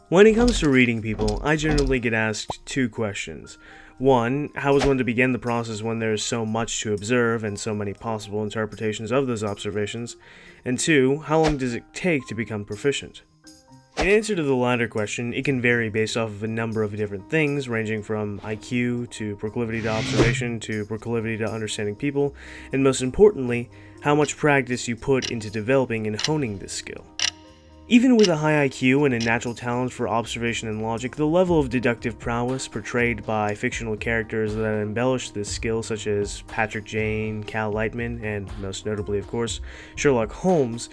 When it comes to reading people, I generally get asked two questions. One, how is one to begin the process when there is so much to observe and so many possible interpretations of those observations? And two, how long does it take to become proficient? In answer to the latter question, it can vary based off of a number of different things, ranging from IQ to proclivity to observation to proclivity to understanding people, and most importantly, how much practice you put into developing and honing this skill. Even with a high IQ and a natural talent for observation and logic, the level of deductive prowess portrayed by fictional characters that embellish this skill, such as Patrick Jane, Cal Lightman, and most notably, of course, Sherlock Holmes,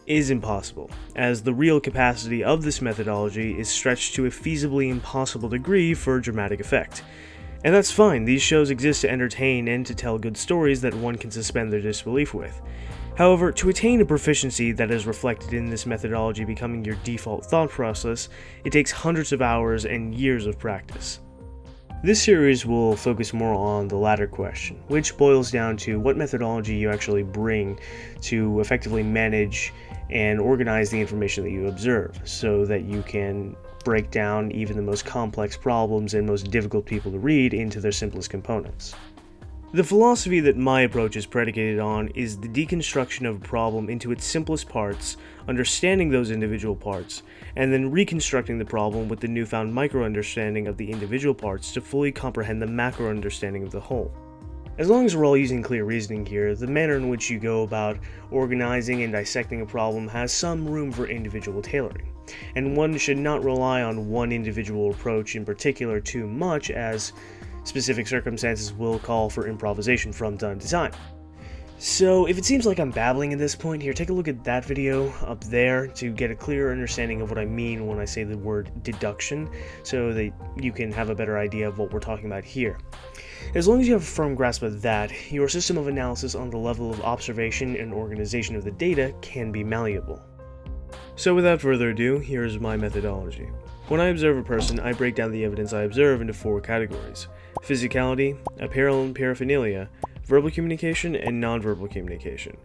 is impossible, as the real capacity of this methodology is stretched to a feasibly impossible degree for dramatic effect. And that's fine, these shows exist to entertain and to tell good stories that one can suspend their disbelief with. However, to attain a proficiency that is reflected in this methodology becoming your default thought process, it takes hundreds of hours and years of practice. This series will focus more on the latter question, which boils down to what methodology you actually bring to effectively manage and organize the information that you observe, so that you can break down even the most complex problems and most difficult people to read into their simplest components. The philosophy that my approach is predicated on is the deconstruction of a problem into its simplest parts, understanding those individual parts, and then reconstructing the problem with the newfound micro-understanding of the individual parts to fully comprehend the macro-understanding of the whole. As long as we're all using clear reasoning here, the manner in which you go about organizing and dissecting a problem has some room for individual tailoring, and one should not rely on one individual approach in particular too much, as specific circumstances will call for improvisation from time to time. So if it seems like I'm babbling at this point here, take a look at that video up there to get a clearer understanding of what I mean when I say the word deduction, so that you can have a better idea of what we're talking about here. As long as you have a firm grasp of that, your system of analysis on the level of observation and organization of the data can be malleable. So without further ado, here's my methodology. When I observe a person, I break down the evidence I observe into four categories: physicality, apparel and paraphernalia, verbal communication, and nonverbal communication.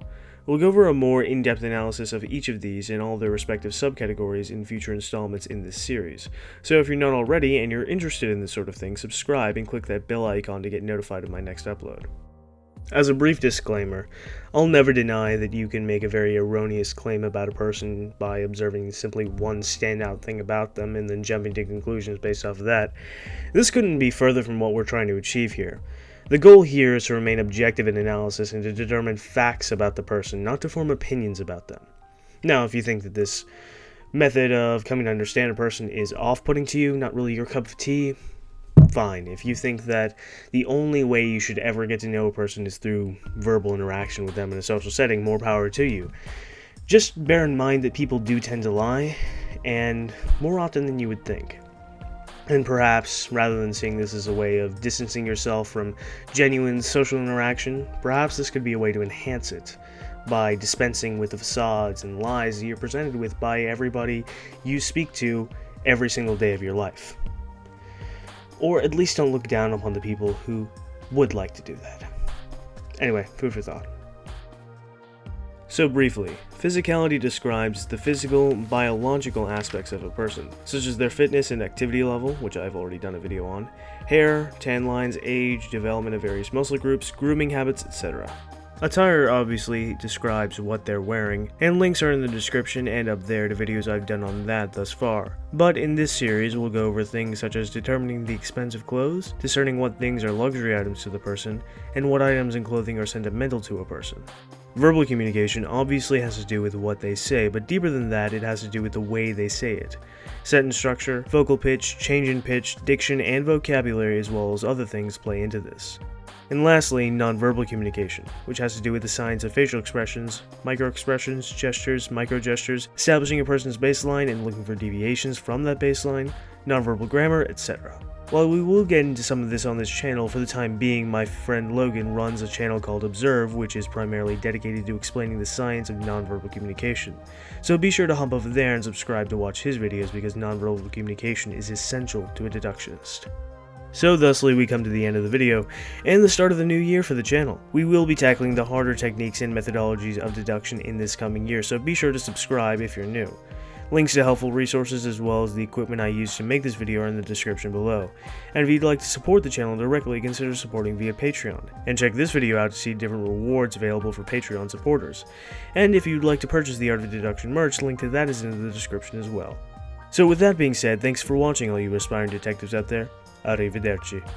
We'll go over a more in-depth analysis of each of these and all their respective subcategories in future installments in this series. So if you're not already and you're interested in this sort of thing, subscribe and click that bell icon to get notified of my next upload. As a brief disclaimer, I'll never deny that you can make a very erroneous claim about a person by observing simply one standout thing about them and then jumping to conclusions based off of that. This couldn't be further from what we're trying to achieve here. The goal here is to remain objective in analysis and to determine facts about the person, not to form opinions about them. Now, if you think that this method of coming to understand a person is off-putting to you, not really your cup of tea, fine. If you think that the only way you should ever get to know a person is through verbal interaction with them in a social setting, more power to you. Just bear in mind that people do tend to lie, and more often than you would think. And perhaps, rather than seeing this as a way of distancing yourself from genuine social interaction, perhaps this could be a way to enhance it by dispensing with the facades and lies that you're presented with by everybody you speak to every single day of your life. Or at least don't look down upon the people who would like to do that. Anyway, food for thought. So briefly, physicality describes the physical, biological aspects of a person, such as their fitness and activity level, which I've already done a video on, hair, tan lines, age, development of various muscle groups, grooming habits, etc. Attire obviously describes what they're wearing, and links are in the description and up there to videos I've done on that thus far. But in this series, we'll go over things such as determining the expense of clothes, discerning what things are luxury items to the person, and what items in clothing are sentimental to a person. Verbal communication obviously has to do with what they say, but deeper than that, it has to do with the way they say it. Sentence structure, vocal pitch, change in pitch, diction, and vocabulary, as well as other things play into this. And lastly, nonverbal communication, which has to do with the science of facial expressions, micro-expressions, gestures, micro-gestures, establishing a person's baseline and looking for deviations from that baseline, nonverbal grammar, etc. While we will get into some of this on this channel, for the time being, my friend Logan runs a channel called Observe, which is primarily dedicated to explaining the science of nonverbal communication. So be sure to hop over there and subscribe to watch his videos, because nonverbal communication is essential to a deductionist. So thusly we come to the end of the video, and the start of the new year for the channel. We will be tackling the harder techniques and methodologies of deduction in this coming year, so be sure to subscribe if you're new. Links to helpful resources as well as the equipment I used to make this video are in the description below. And if you'd like to support the channel directly, consider supporting via Patreon. And check this video out to see different rewards available for Patreon supporters. And if you'd like to purchase the Art of Deduction merch, link to that is in the description as well. So with that being said, thanks for watching all you aspiring detectives out there. Arrivederci.